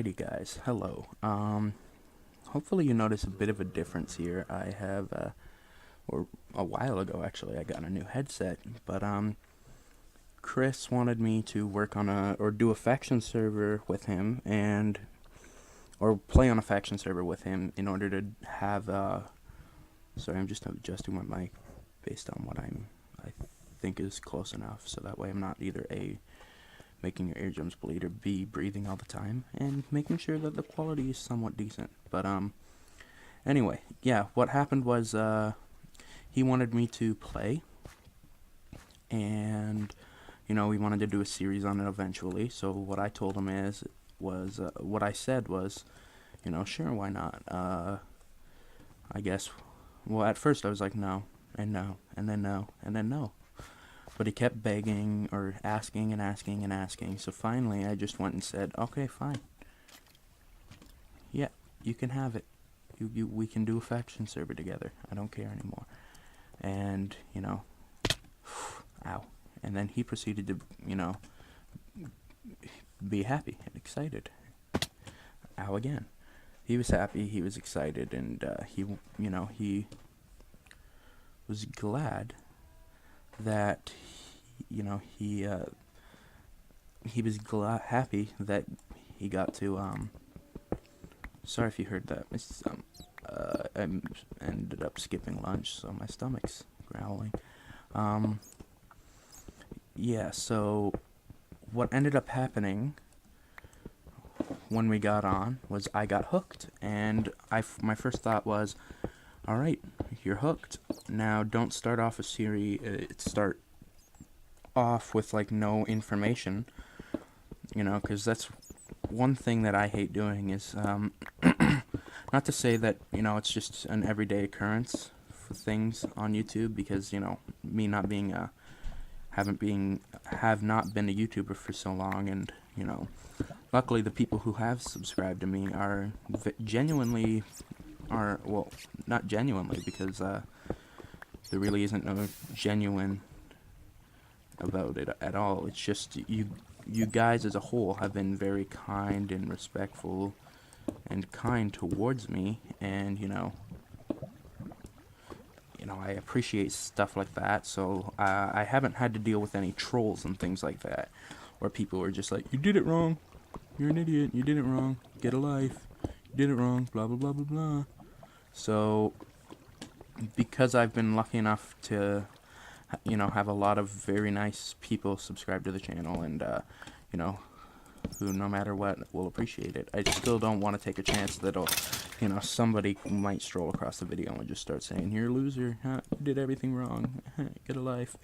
Alrighty guys, hello. Hopefully you notice a bit of a difference here. I have, or a while ago actually, I got a new headset, but Chris wanted me to work on or do a faction server with him, or play on a faction server with him in order to have, sorry, I'm just adjusting my mic based on what I think is close enough, so that way I'm not either making your eardrums bleed, or B, breathing all the time, and making sure that the quality is somewhat decent. But anyway, yeah, what happened was he wanted me to play, and we wanted to do a series on it eventually. So what I told him what I said was, sure, why not? I guess. Well, at first I was like no, and no, and then no, and then no. But he kept begging, or asking and asking and asking. So finally, I just went and said, okay, fine. Yeah, you can have it. We can do a faction server together. I don't care anymore. And, ow. And then he proceeded to, be happy and excited. Ow again. He was happy, he was excited, and he was glad that he was happy that he got to sorry if you heard that. I ended up skipping lunch, so my stomach's growling. Yeah, so what ended up happening when we got on was I got hooked, and my first thought was, all right, you're hooked. Now don't start off a series. Start off with like no information, because that's one thing that I hate doing. Is not to say that it's just an everyday occurrence for things on YouTube, because me not being have not been a YouTuber for so long, and luckily the people who have subscribed to me are genuinely. Well, not genuinely, because there really isn't no genuine about it at all. It's just you guys as a whole have been very kind and respectful and kind towards me, and I appreciate stuff like that. So I haven't had to deal with any trolls and things like that, where people are just like, you did it wrong, you're an idiot, you did it wrong, get a life, you did it wrong, blah blah blah blah blah. So because I've been lucky enough to have a lot of very nice people subscribe to the channel, and who no matter what will appreciate it, I still don't want to take a chance that somebody might stroll across the video and just start saying, you're a loser, huh? You did everything wrong, get a life,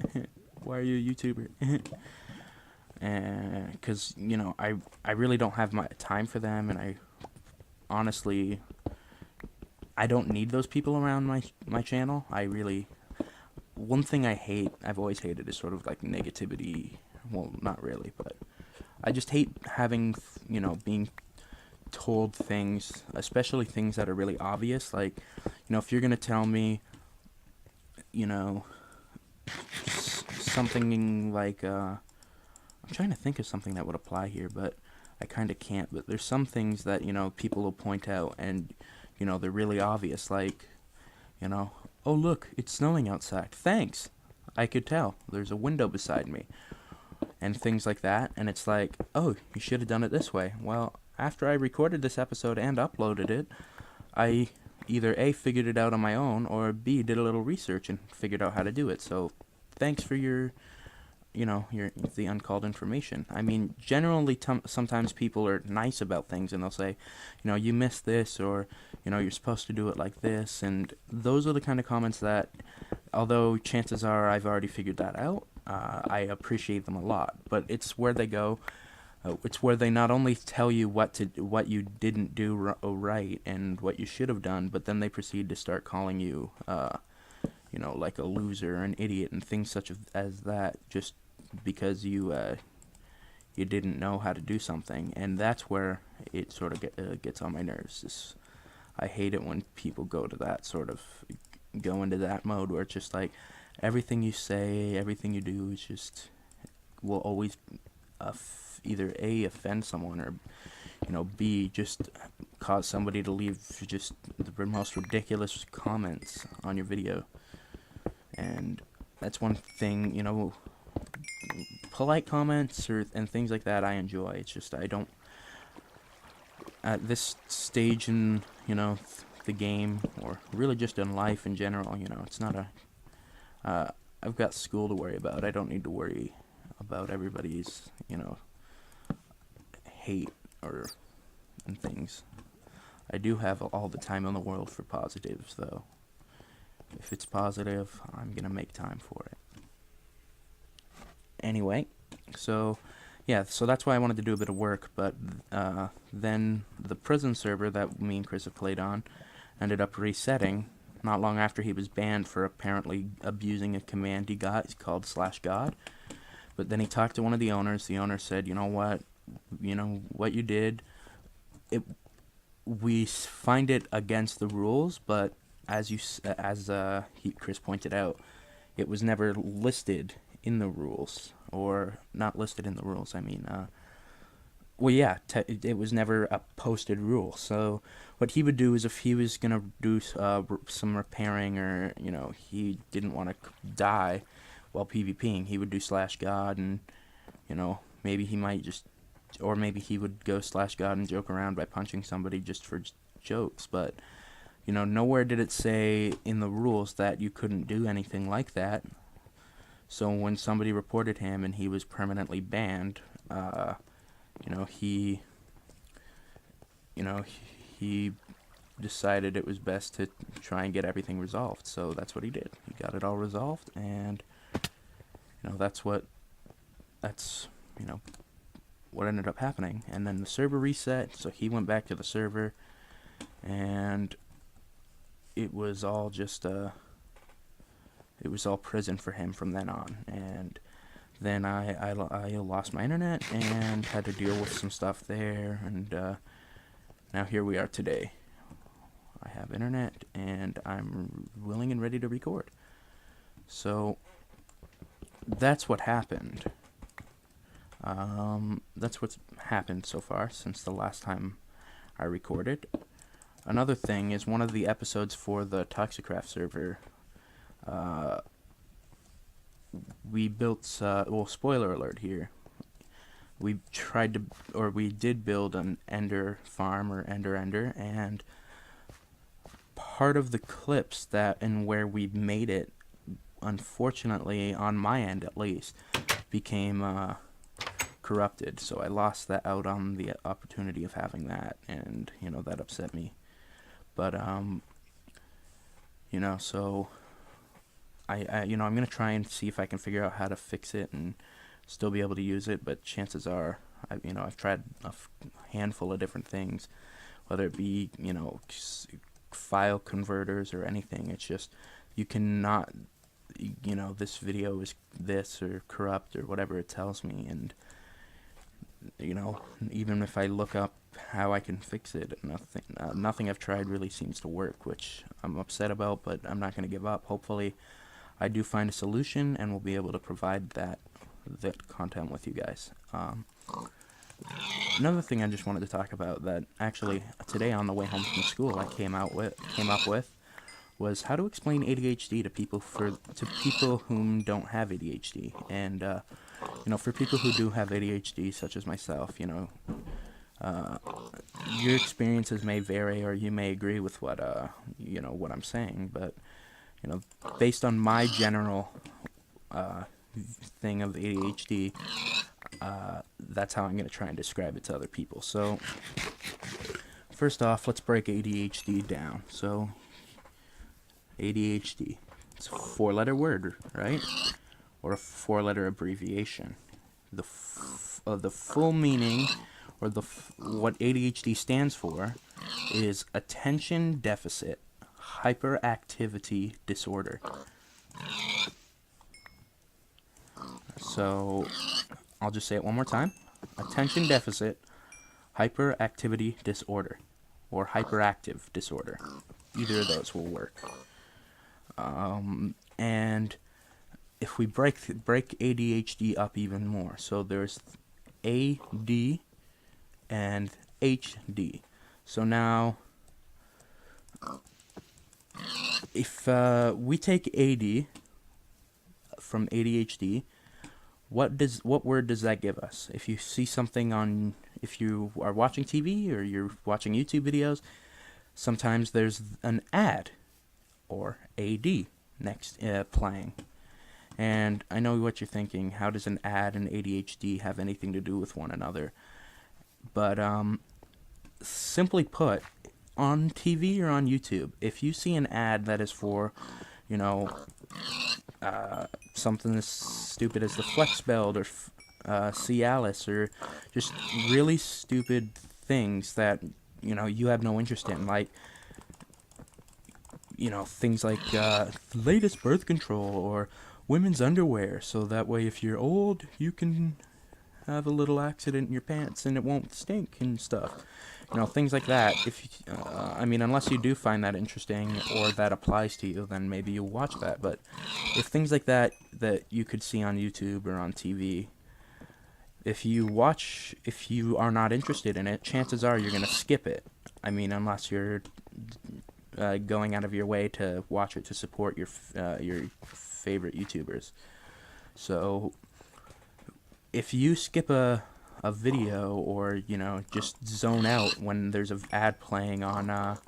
why are you a YouTuber? And because I really don't have my time for them, and I honestly don't need those people around my channel. One thing I've always hated is sort of like negativity. Well, not really, but I just hate having, being told things, especially things that are really obvious. Like, if you're gonna tell me, something like, I'm trying to think of something that would apply here, but I kind of can't. But there's some things that, people will point out, and, they're really obvious, like, oh look, it's snowing outside. Thanks. I could tell. There's a window beside me. And things like that. And it's like, oh, you should have done it this way. Well, after I recorded this episode and uploaded it, I either A, figured it out on my own, or B, did a little research and figured out how to do it. So thanks for the uncalled information. I mean, generally, sometimes people are nice about things, and they'll say, you missed this, or, you're supposed to do it like this, and those are the kind of comments that, although chances are I've already figured that out, I appreciate them a lot. But it's where they go, it's where they not only tell you what you didn't do right and what you should have done, but then they proceed to start calling you, like a loser or an idiot and things such as that, just because you didn't know how to do something. And that's where it sort of gets on my nerves. I hate it when people go into that mode where it's just like everything you say, everything you do is just will always either A, offend someone, or B, just cause somebody to leave just the most ridiculous comments on your video. And that's one thing, polite comments and things like that I enjoy. It's just I don't, at this stage in, the game, or really just in life in general, it's not I've got school to worry about. I don't need to worry about everybody's, hate and things. I do have all the time in the world for positives, though. If it's positive, I'm gonna make time for it. Anyway, so that's why I wanted to do a bit of work, but then the prison server that me and Chris have played on ended up resetting not long after he was banned for apparently abusing a command he got. It's called /god. But then he talked to one of the owners. The owner said, you know what you did, we find it against the rules, but Chris pointed out, it was never listed in the rules, or not listed in the rules. I mean, it was never a posted rule. So what he would do is, if he was gonna do some repairing, or he didn't want to die while PvPing, he would do /god, and maybe he might just, or maybe he would go /god and joke around by punching somebody just for jokes. But nowhere did it say in the rules that you couldn't do anything like that. So when somebody reported him and he was permanently banned, he decided it was best to try and get everything resolved. So that's what he did. He got it all resolved, and that's what ended up happening. And then the server reset, so he went back to the server, and it was all just it was all prison for him from then on. And then I lost my internet and had to deal with some stuff there, and now here we are today. I have internet, and I'm willing and ready to record. So that's what happened. That's what's happened so far since the last time I recorded. Another thing is, one of the episodes for the Toxicraft server, we built, spoiler alert here, we did build an ender farm, or ender, and part of the clips where we made it, unfortunately, on my end at least, became corrupted. So I lost that out on the opportunity of having that, and that upset me. But so I'm gonna try and see if I can figure out how to fix it and still be able to use it. But chances are, I've tried a handful of different things, whether it be file converters or anything. It's just, you cannot, this video is this or corrupt or whatever it tells me, and even if I look up how I can fix it, nothing I've tried really seems to work, which I'm upset about, but I'm not going to give up. Hopefully I do find a solution, and we'll be able to provide that content with you guys. Another thing I just wanted to talk about, that actually today on the way home from school I came up with was how to explain ADHD to people whom don't have ADHD. And for people who do have ADHD, such as myself, your experiences may vary, or you may agree with what what I'm saying, but based on my general thing of ADHD, that's how I'm going to try and describe it to other people. So first off, let's break ADHD down. So ADHD, it's a 4-letter word, right? Or a 4-letter abbreviation. The full meaning, or what ADHD stands for, is attention deficit hyperactivity disorder. So I'll just say it one more time: attention deficit hyperactivity disorder, or hyperactive disorder. Either of those will work. And if we break ADHD up even more, so there's AD and HD. So now, if we take AD from ADHD, what word does that give us? If you see something on, if you are watching TV or you're watching YouTube videos, sometimes there's an ad or AD next playing. And I know what you're thinking. How does an ad and ADHD have anything to do with one another? But simply put, on TV or on YouTube, if you see an ad that is for, you know, something as stupid as the Flex Belt or Cialis, or just really stupid things that, you have no interest in, like, things like latest birth control or women's underwear, so that way if you're old, you can have a little accident in your pants and it won't stink and stuff. Things like that. Unless you do find that interesting or that applies to you, then maybe you'll watch that. But if things like that you could see on YouTube or on TV, if you are not interested in it, chances are you're going to skip it. Unless you're going out of your way to watch it to support your favorite YouTubers. So if you skip a video, or just zone out when there's an ad playing on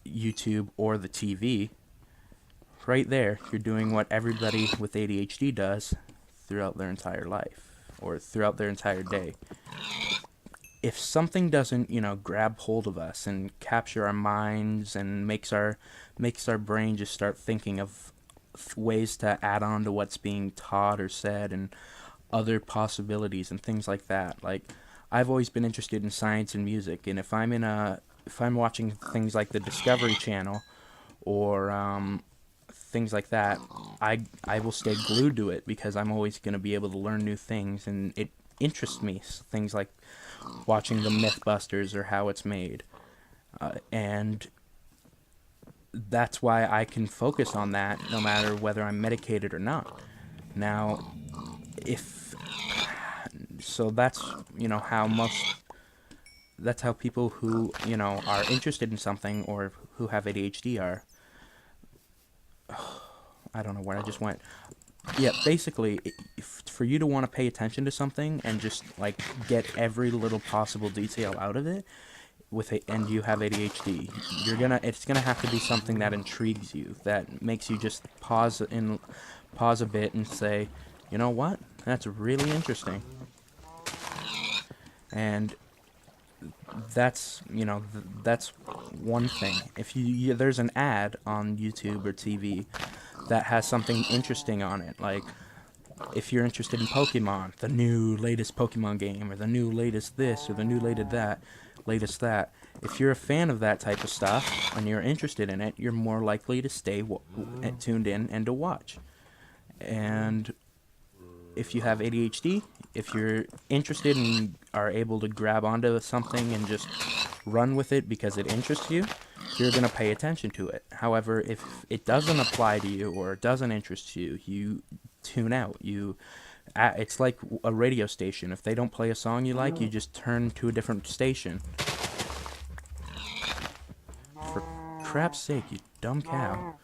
YouTube or the TV, right there you're doing what everybody with ADHD does throughout their entire life or throughout their entire day. If something doesn't grab hold of us and capture our minds and makes our brain just start thinking of ways to add on to what's being taught or said, and other possibilities and things like that. Like, I've always been interested in science and music, and if I'm watching things like the Discovery Channel or things like that, I will stay glued to it because I'm always going to be able to learn new things, and it interests me. Things like watching the Mythbusters or how it's made, and that's why I can focus on that no matter whether I'm medicated or not. Now, that's how people who are interested in something or who have ADHD are. I don't know where I just went. Yeah, basically, for you to want to pay attention to something and just like get every little possible detail out of it, and you have ADHD, it's gonna have to be something that intrigues you, that makes you just pause a bit and say, you know what? That's really interesting. And that's that's one thing. If there's an ad on YouTube or TV that has something interesting on it, like if you're interested in Pokemon, the new latest Pokemon game, or the new latest this, or the new latest that, if you're a fan of that type of stuff and you're interested in it, you're more likely to stay tuned in and to watch. And if you have ADHD, if you're interested and are able to grab onto something and just run with it because it interests you, you're going to pay attention to it. However, if it doesn't apply to you or it doesn't interest you, you tune out. It's like a radio station. If they don't play a song you like, you just turn to a different station. For crap's sake, you dumb cow.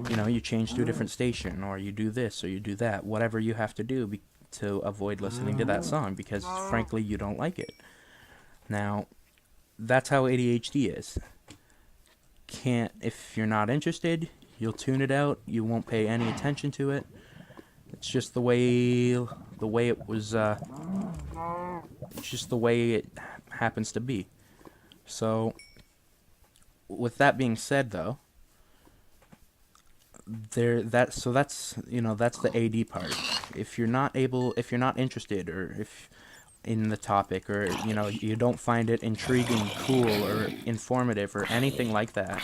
You change to a different station, or you do this, or you do that, whatever you have to do to avoid listening to that song, because frankly you don't like it. Now, that's how ADHD is. If you're not interested, you'll tune it out, you won't pay any attention to it. It's just the way it was, it's just the way it happens to be. So, with that being said, though, that's the AD part. If you're not interested, or if in the topic, or you don't find it intriguing, cool, or informative, or anything like that,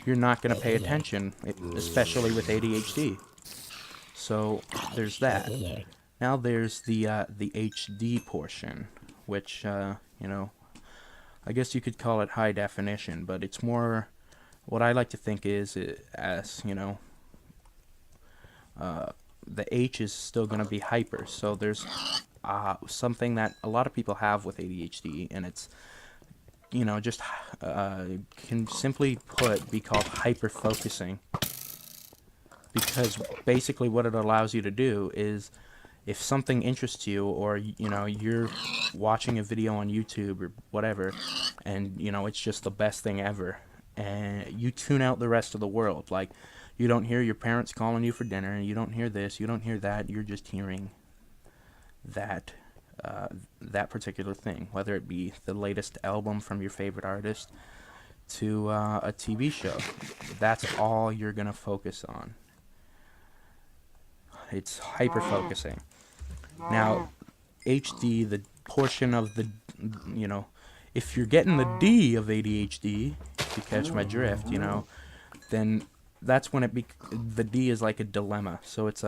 you're not going to pay attention, especially with ADHD. So there's that. Now there's the HD portion, which I guess you could call it high definition, but it's more what I like to think is as the H is still going to be hyper. So there's something that a lot of people have with ADHD, and it's just can simply put be called hyper focusing, because basically what it allows you to do is, if something interests you, or you're watching a video on YouTube or whatever, and it's just the best thing ever, and you tune out the rest of the world. Like, you don't hear your parents calling you for dinner, you don't hear this, you don't hear that, you're just hearing that that particular thing, whether it be the latest album from your favorite artist to a TV show. That's all you're gonna focus on. It's hyper focusing. Now, HD, the portion of the, if you're getting the D of ADHD, if you catch my drift, then that's when the D is like a dilemma. So it's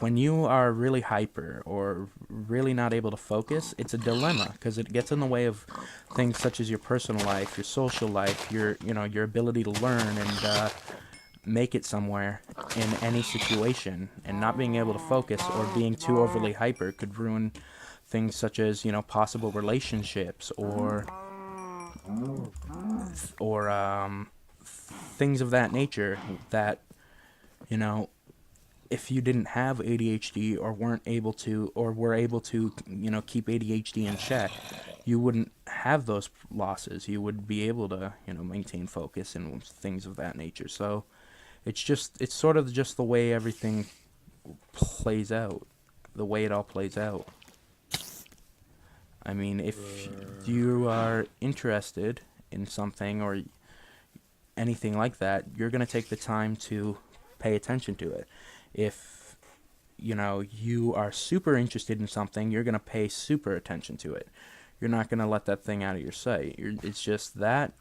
when you are really hyper or really not able to focus, it's a dilemma, because it gets in the way of things such as your personal life, your social life, your ability to learn and make it somewhere in any situation. And not being able to focus or being too overly hyper could ruin things such as possible relationships, or things of that nature, that if you didn't have ADHD, or weren't able to, or were able to keep ADHD in check, you wouldn't have those losses. You would be able to maintain focus and things of that nature. So it's sort of just the way everything plays out, the way it all plays out. I mean, if you are interested in something or anything like that, you're going to take the time to pay attention to it. If you are super interested in something, you're going to pay super attention to it. You're not going to let that thing out of your sight. It's just that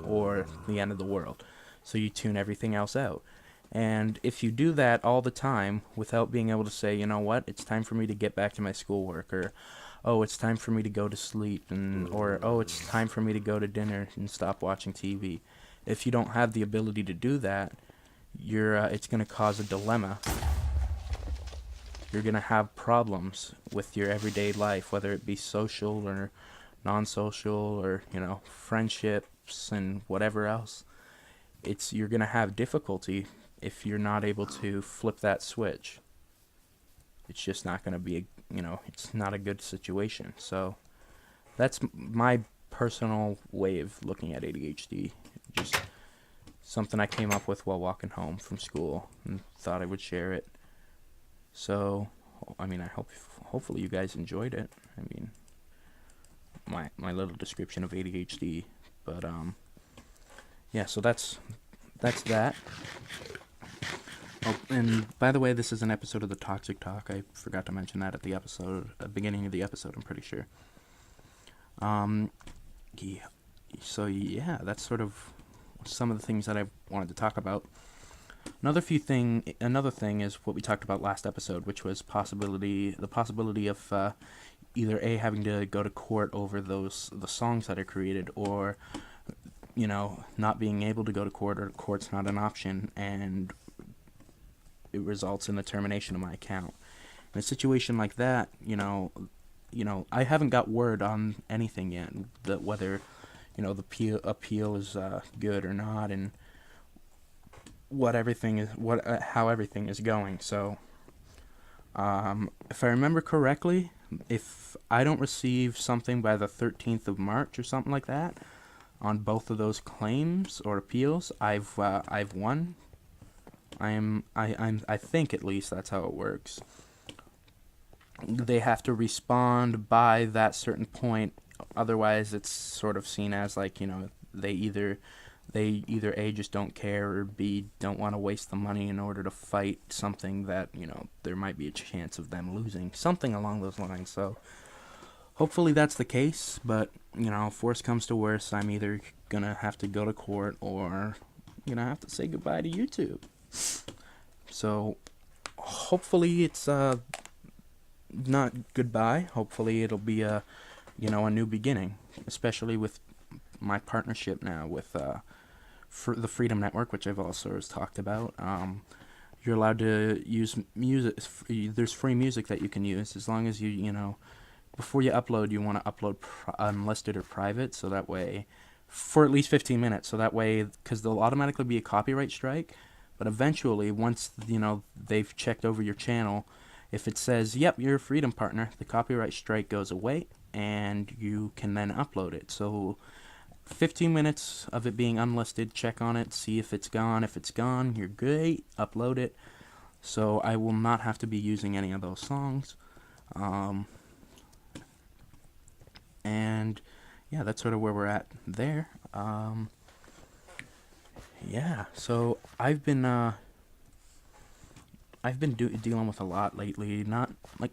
or the end of the world. So you tune everything else out. And if you do that all the time without being able to say, you know what, it's time for me to get back to my schoolwork, or oh, it's time for me to go to sleep, or oh, it's time for me to go to dinner and stop watching TV. If you don't have the ability to do that, it's going to cause a dilemma. You're going to have problems with your everyday life, whether it be social or non-social, or friendships and whatever else. You're going to have difficulty if you're not able to flip that switch. It's just not going to be it's not a good situation. So that's my personal way of looking at ADHD. Just something I came up with while walking home from school and thought I would share it. So, I mean, hopefully you guys enjoyed it. I mean, my little description of ADHD, but yeah, so that's that. Oh, and by the way, this is an episode of the Toxic Talk. I forgot to mention that at the beginning of the episode, I'm pretty sure. Yeah. So yeah, that's sort of some of the things that I wanted to talk about. Another thing is what we talked about last episode, which was the possibility of either having to go to court over the songs that I created, or not being able to go to court, or court's not an option, and it results in the termination of my account. In a situation like that, I haven't got word on anything yet, that whether the appeal is good or not, and how everything is going. So if I remember correctly, if I don't receive something by the 13th of March or something like that on both of those claims or appeals, I've won. I think at least that's how it works. They have to respond by that certain point, otherwise it's sort of seen as like, they either A, just don't care, or B, don't want to waste the money in order to fight something that, there might be a chance of them losing, something along those lines. So hopefully that's the case, but if worse comes to worse, I'm either gonna have to go to court, or have to say goodbye to YouTube. So hopefully it's not goodbye. Hopefully it'll be a new beginning, especially with my partnership now with for the Freedom Network, which I've also talked about. You're allowed to use music. There's free music that you can use, as long as you before you upload, you want to upload unlisted or private, so that way, for at least 15 minutes, so that way, because there'll automatically be a copyright strike, but eventually, once, they've checked over your channel, if it says, yep, you're a Freedom Partner, the copyright strike goes away, and you can then upload it. So 15 minutes of it being unlisted, check on it, see if it's gone. If it's gone, you're great, upload it. So I will not have to be using any of those songs. And yeah, that's sort of where we're at there. Yeah, so I've been dealing with a lot lately. Not like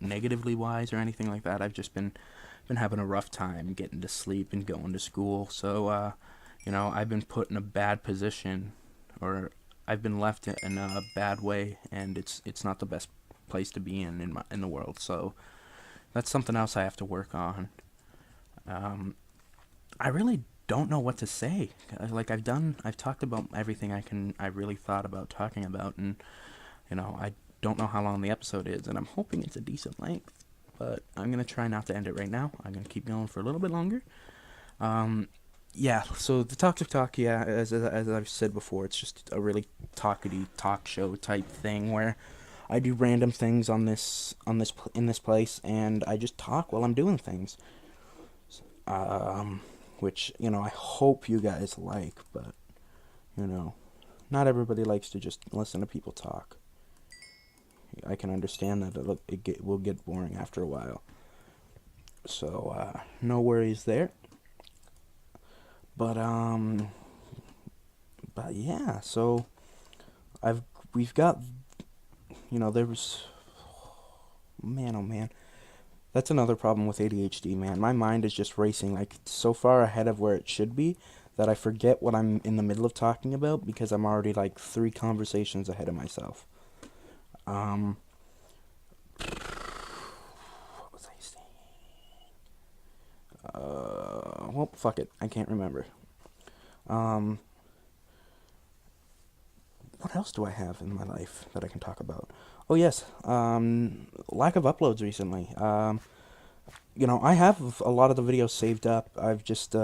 negatively wise or anything like that. I've just been having a rough time getting to sleep and going to school. So I've been put in a bad position, or I've been left in a bad way, and it's not the best place to be in the world. So that's something else I have to work on. I really don't know what to say. Like I've talked about everything I really thought about talking about, and I don't know how long the episode is, and I'm hoping it's a decent length, but I'm gonna try not to end it right now. I'm gonna keep going for a little bit longer. Yeah, so the Toxic Talk, yeah, as I've said before, it's just a really talkity talk show type thing where I do random things in this place, and I just talk while I'm doing things. Which I hope you guys like, but not everybody likes to just listen to people talk. I can understand that it will get boring after a while. So no worries there. But yeah. So we've got there was, man, oh man, that's another problem with ADHD, man. My mind is just racing like so far ahead of where it should be that I forget what I'm in the middle of talking about because I'm already like 3 conversations ahead of myself. What was I saying? Well, fuck it. I can't remember. What else do I have in my life that I can talk about? Oh, yes. Lack of uploads recently. I have a lot of the videos saved up. I've just,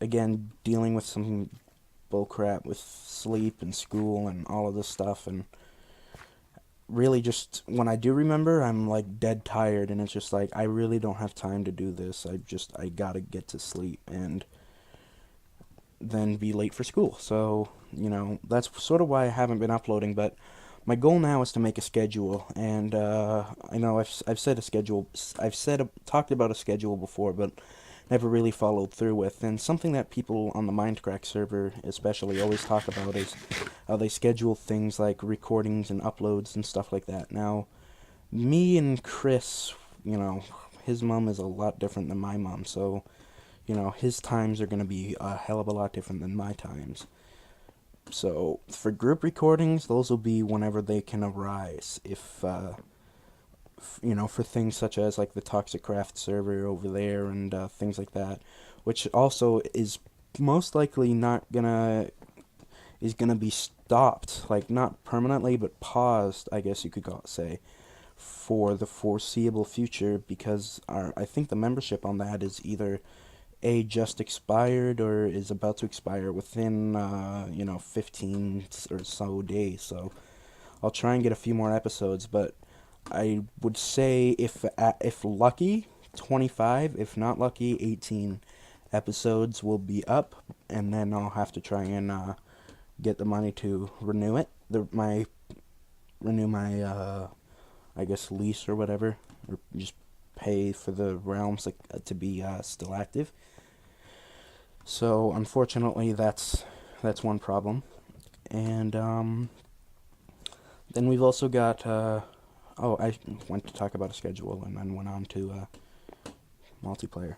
again, dealing with some bullcrap with sleep and school and all of this stuff, and really just when I do remember, I'm like dead tired, and it's just like I really don't have time to do this. I gotta get to sleep and then be late for school. So that's sort of why I haven't been uploading. But my goal now is to make a schedule, and I know I've said a schedule. Talked about a schedule before, but never really followed through with. And something that people on the Mindcrack server especially always talk about is how they schedule things like recordings and uploads and stuff like that. Now, me and Chris, his mom is a lot different than my mom, so his times are going to be a hell of a lot different than my times. So for group recordings, those will be whenever they can arise. If for things such as like the Toxic Craft server over there and things like that, which also is most likely is gonna be stopped, like not permanently but paused, I guess you could say, for the foreseeable future, because I think the membership on that is either just expired or is about to expire within 15 or so days. So I'll try and get a few more episodes, but I would say if lucky, 25, if not lucky, 18 episodes will be up, and then I'll have to try and get the money to renew it. Renew my I guess lease or whatever, or just pay for the realms to be still active. So unfortunately, that's one problem, and then we've also got. I went to talk about a schedule and then went on to multiplayer.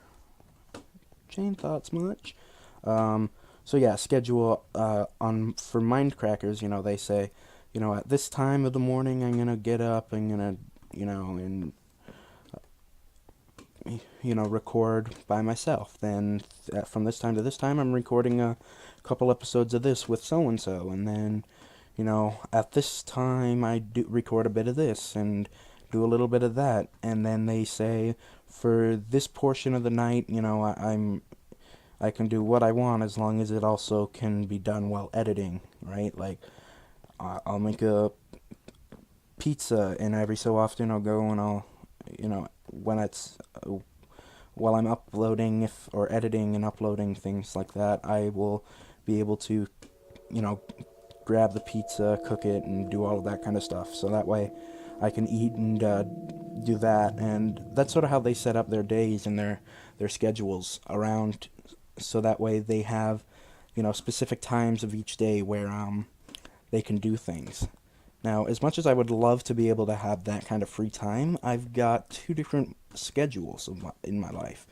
Chain thoughts much. So yeah, schedule for Mindcrackers. They say, at this time of the morning I'm gonna get up. I'm gonna and record by myself. Then from this time to this time, I'm recording a couple episodes of this with so and so, and then at this time I do record a bit of this, and do a little bit of that, and then they say for this portion of the night, I can do what I want as long as it also can be done while editing, right? Like I'll make a pizza, and every so often I'll go and I'll, when it's while I'm uploading or editing and uploading things like that, I will be able to, grab the pizza, cook it, and do all of that kind of stuff. So that way I can eat and do that. And that's sort of how they set up their days and their schedules around, so that way they have, specific times of each day where they can do things. Now, as much as I would love to be able to have that kind of free time, I've got two different schedules in my life.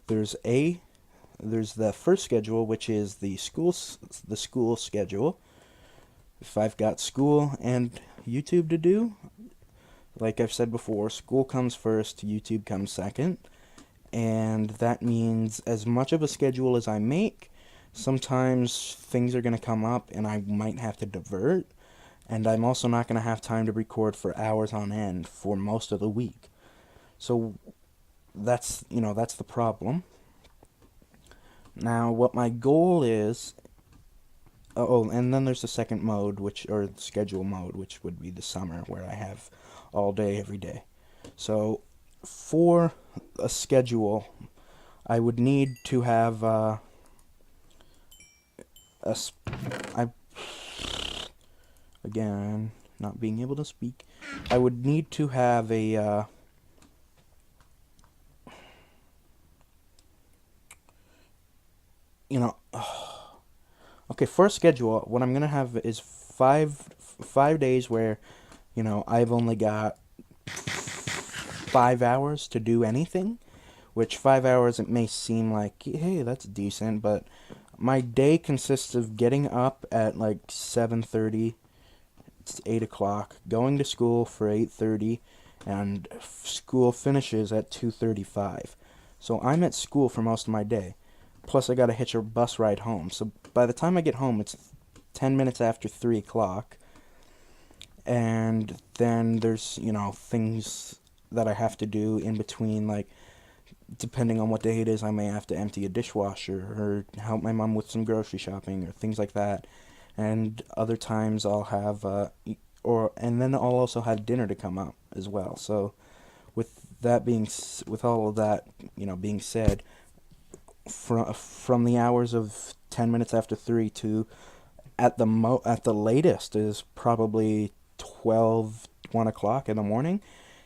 There's the first schedule, which is the school schedule. If I've got school and YouTube to do, like I've said before, school comes first, YouTube comes second. And that means as much of a schedule as I make, sometimes things are going to come up and I might have to divert. And I'm also not going to have time to record for hours on end for most of the week. So that's the problem. Now, what my goal is, and then there's the second mode, or the schedule mode, which would be the summer, where I have all day, every day. So for a schedule, I would need to have again, not being able to speak. I would need to have a okay, for a schedule, what I'm gonna have is five days where, I've only got 5 hours to do anything, which 5 hours, it may seem like, hey, that's decent, but my day consists of getting up at like 7:30, it's 8 o'clock, going to school for 8:30, and school finishes at 2:35. So I'm at school for most of my day. Plus I gotta hitch a bus ride home. So by the time I get home, it's 10 minutes after 3 o'clock. And then there's, things that I have to do in between, like, depending on what day it is, I may have to empty a dishwasher or help my mom with some grocery shopping or things like that. And other times I'll have, and then I'll also have dinner to come up as well. So with all of that, being said, from the hours of 10 minutes after 3 to at the latest is probably 1 o'clock in the morning,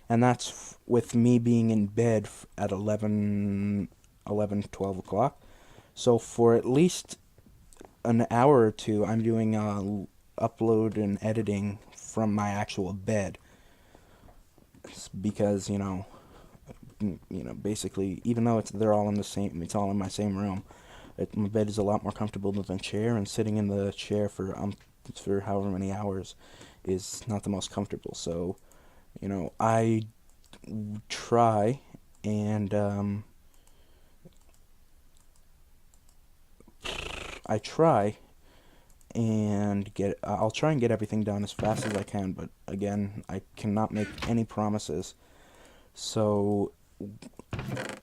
and that's with me being in bed at 12 o'clock. So for at least an hour or two, I'm doing upload and editing from my actual bed. It's because basically, even though they're all it's all in my same room. My bed is a lot more comfortable than the chair, and sitting in the chair for however many hours is not the most comfortable. So, I try and I'll try and get everything done as fast as I can, but again, I cannot make any promises. So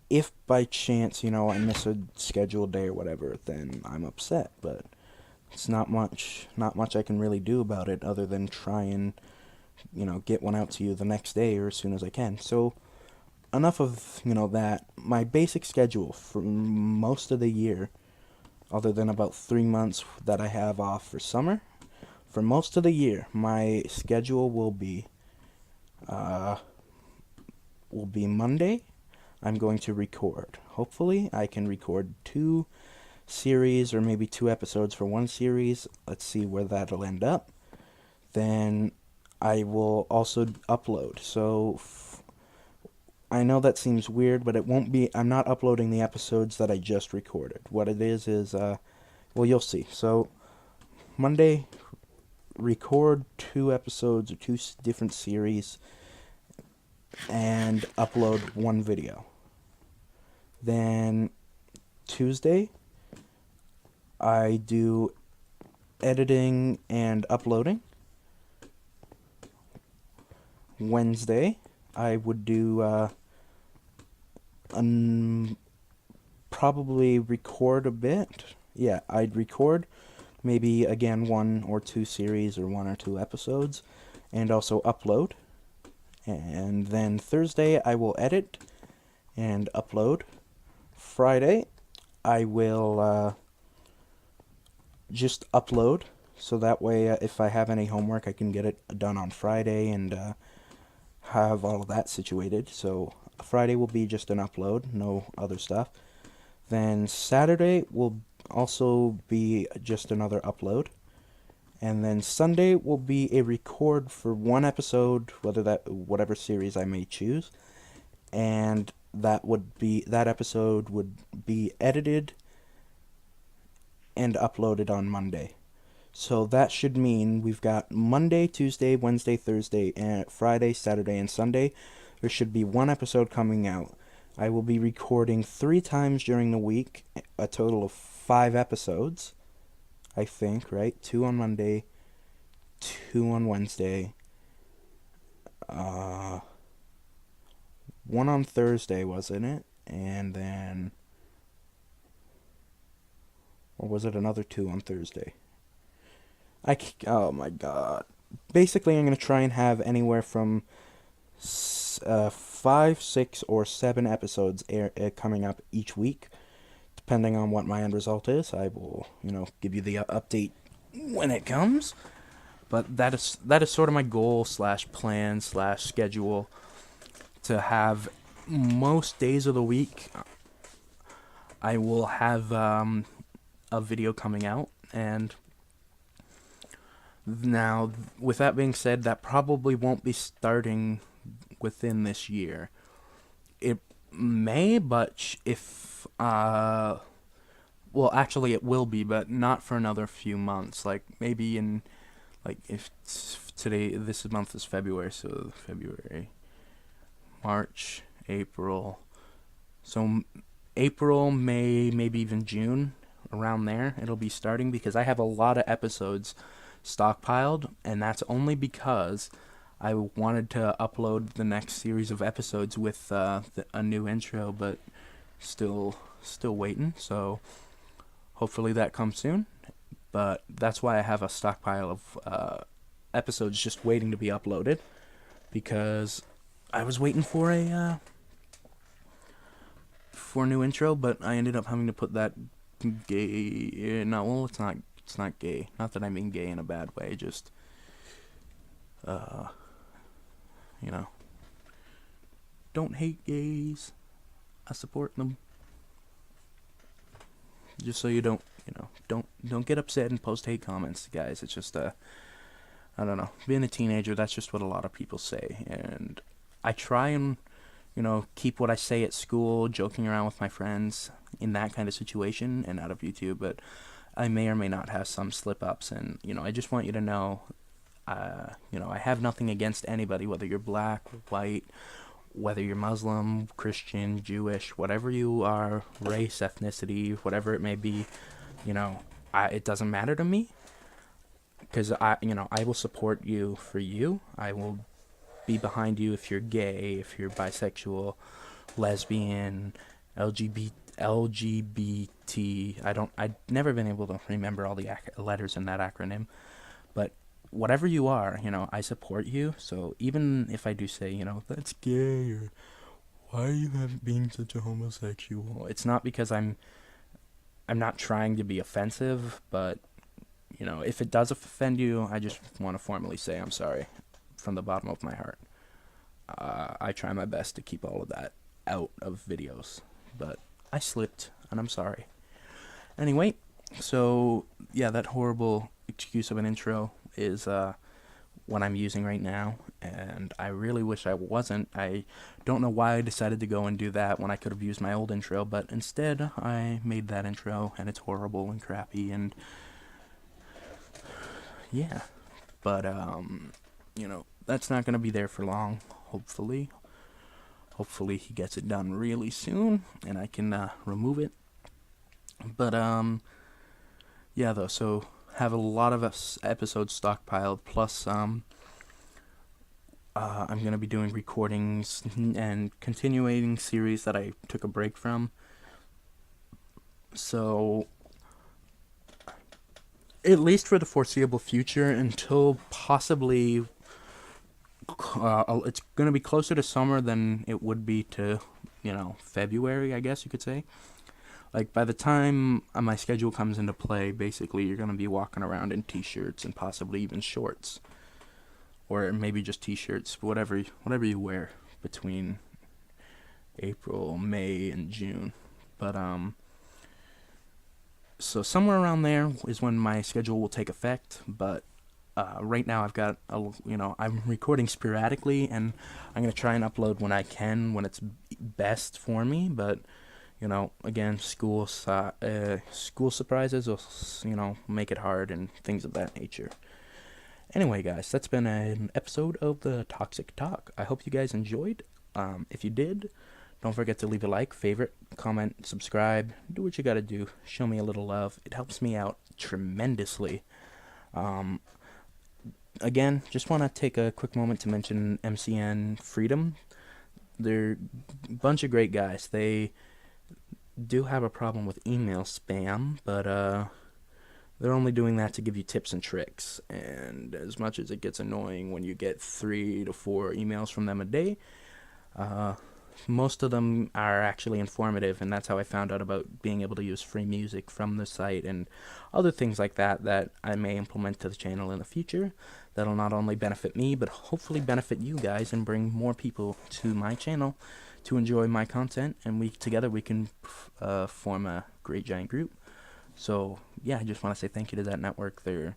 if by chance, I miss a scheduled day or whatever, then I'm upset, but it's not much I can really do about it other than try and, get one out to you the next day or as soon as I can. So enough of, that. My basic schedule for most of the year, other than about 3 months that I have off for summer, for most of the year, my schedule will be Monday. I'm going to record. Hopefully, I can record 2 series or maybe 2 episodes for one series. Let's see where that'll end up. Then I will also upload. So I know that seems weird, but it won't be. I'm not uploading the episodes that I just recorded. What it is, you'll see. So Monday, record 2 episodes or 2 different series, and upload 1 video. Then Tuesday, I do editing and uploading. Wednesday, I would do probably record a bit. Yeah, I'd record maybe again 1 or 2 series or 1 or 2 episodes, and also upload. And then Thursday I will edit and upload. Friday I will just upload, so that way if I have any homework I can get it done on Friday and have all of that situated. So Friday will be just an upload, no other stuff. Then Saturday will also be just another upload. And then Sunday will be a record for 1 episode, whatever series I may choose. And that episode would be edited and uploaded on Monday. So that should mean we've got Monday, Tuesday, Wednesday, Thursday, and Friday, Saturday, and Sunday. There should be 1 episode coming out. I will be recording 3 times during the week, a total of 5 episodes, I think, right? 2 on Monday, 2 on Wednesday, 1 on Thursday, wasn't it? And then, or was it another 2 on Thursday? Oh my god. Basically, I'm going to try and have anywhere from 5, 6, or 7 episodes coming up each week. Depending on what my end result is, I will, give you the update when it comes. But that is sort of my goal / plan / schedule, to have most days of the week I will have a video coming out. And now, with that being said, that probably won't be starting within this year. It may, but if well, actually it will be, but not for another few months. Like maybe in, like, if this month is February, so February, March, April, so April, May, maybe even June, around there it'll be starting, because I have a lot of episodes stockpiled, and that's only because I wanted to upload the next series of episodes with a new intro, but still waiting. So hopefully that comes soon. But that's why I have a stockpile of episodes just waiting to be uploaded, because I was waiting for a new intro, but I ended up having to put that gay. No, well, it's not gay. Not that I mean gay in a bad way. Just don't hate gays. I support them. Just so you don't get upset and post hate comments, guys. It's just I don't know. Being a teenager, that's just what a lot of people say, and I try and keep what I say at school, joking around with my friends in that kind of situation and out of YouTube, but I may or may not have some slip-ups, and I just want you to know, I have nothing against anybody, whether you're black, white, whether you're Muslim, Christian, Jewish, whatever you are, race, ethnicity, whatever it may be, it doesn't matter to me, because I will support you for you. I will be behind you if you're gay, if you're bisexual, lesbian, LGBT. I've never been able to remember all the letters in that acronym, but whatever you are, I support you. So even if I do say, that's gay, or why are you being such a homosexual, it's not because I'm not trying to be offensive, but if it does offend you, I just want to formally say I'm sorry from the bottom of my heart. I try my best to keep all of that out of videos, but I slipped, and I'm sorry. Anyway, so yeah, that horrible excuse of an intro is what I'm using right now, and I really wish I wasn't. I don't know why I decided to go and do that when I could have used my old intro, but instead I made that intro, and it's horrible and crappy, and yeah, but that's not gonna be there for long. Hopefully he gets it done really soon, and I can remove it. But yeah, though, so have a lot of episodes stockpiled, plus I'm going to be doing recordings and continuing series that I took a break from. So, at least for the foreseeable future, until possibly it's going to be closer to summer than it would be to, February, I guess you could say. Like, by the time my schedule comes into play, basically, you're going to be walking around in t-shirts and possibly even shorts. Or maybe just t-shirts, whatever you wear between April, May, and June. But, so somewhere around there is when my schedule will take effect, but right now I've got, I'm recording sporadically, and I'm going to try and upload when I can, when it's best for me, but, again, school surprises will, make it hard and things of that nature. Anyway, guys, that's been an episode of the Toxic Talk. I hope you guys enjoyed. If you did, don't forget to leave a like, favorite, comment, subscribe. Do what you gotta do. Show me a little love. It helps me out tremendously. Again, just want to take a quick moment to mention MCN Freedom. They're a bunch of great guys. They do have a problem with email spam, but they're only doing that to give you tips and tricks. And as much as it gets annoying when you get 3 to 4 emails from them a day, most of them are actually informative, and that's how I found out about being able to use free music from the site and other things like that that I may implement to the channel in the future. That'll not only benefit me, but hopefully benefit you guys and bring more people to my channel to enjoy my content, and together we can form a great giant group. So yeah, I just want to say thank you to that network. They're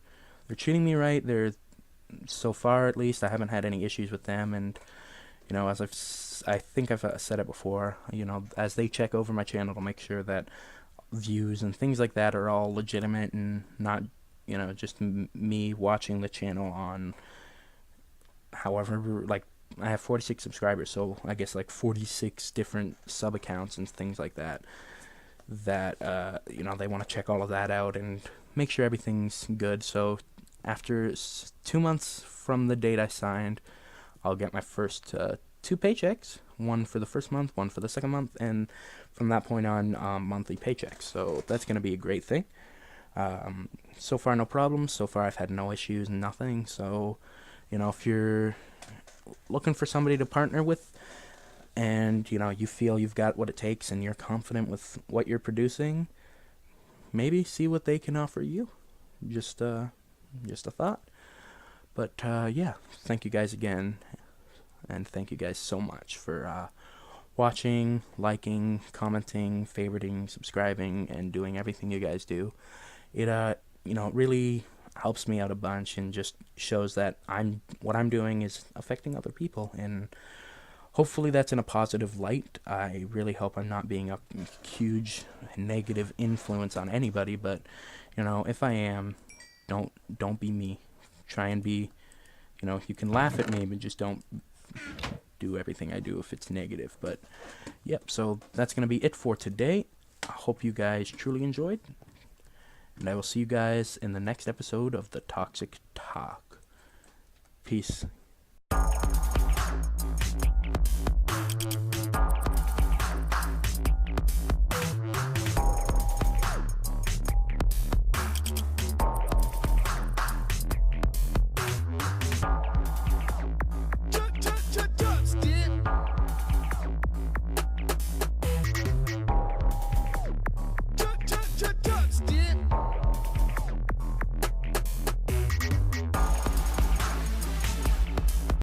treating me right. So far at least, I haven't had any issues with them, and as I think I've said it before, as they check over my channel to make sure that views and things like that are all legitimate and not, just me watching the channel on however, like, I have 46 subscribers, so I guess like 46 different sub accounts and things like that, they want to check all of that out and make sure everything's good. So after 2 months from the date I signed, I'll get my first 2 paychecks, one for the first month, one for the second month, and from that point on, monthly paychecks. So that's going to be a great thing. So far, no problems. So far, I've had no issues, nothing. So, if you're looking for somebody to partner with, and, you feel you've got what it takes and you're confident with what you're producing, maybe see what they can offer you. Just a thought. But, yeah, thank you guys again, and thank you guys so much for watching, liking, commenting, favoriting, subscribing, and doing everything you guys do. It, it really helps me out a bunch and just shows that what I'm doing is affecting other people, and hopefully that's in a positive light. I really hope I'm not being a huge negative influence on anybody, but, if I am, don't be me. Try and be, you can laugh at me, but just don't do everything I do if it's negative. But, yep, so that's going to be it for today. I hope you guys truly enjoyed, and I will see you guys in the next episode of the Toxic Talk. Peace.